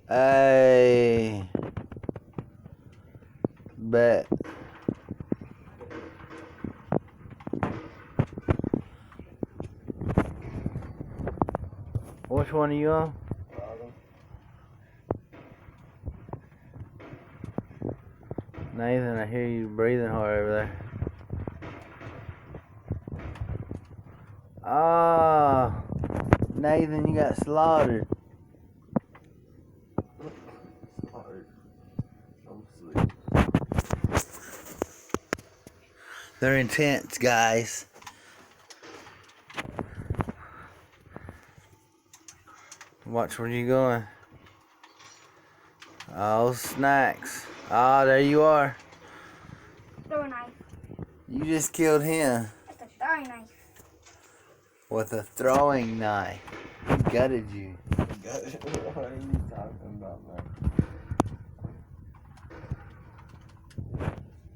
Hey. Bet. Which one are you on? Nathan, I hear you breathing hard over there. Ah, Nathan, you got slaughtered. I'm asleep. They're intense, guys. Watch where you going. Oh, snacks. Ah, there you are. Throwing knife. You just killed him It's a throwing knife. with a throwing knife. He gutted you. What are you talking about, man?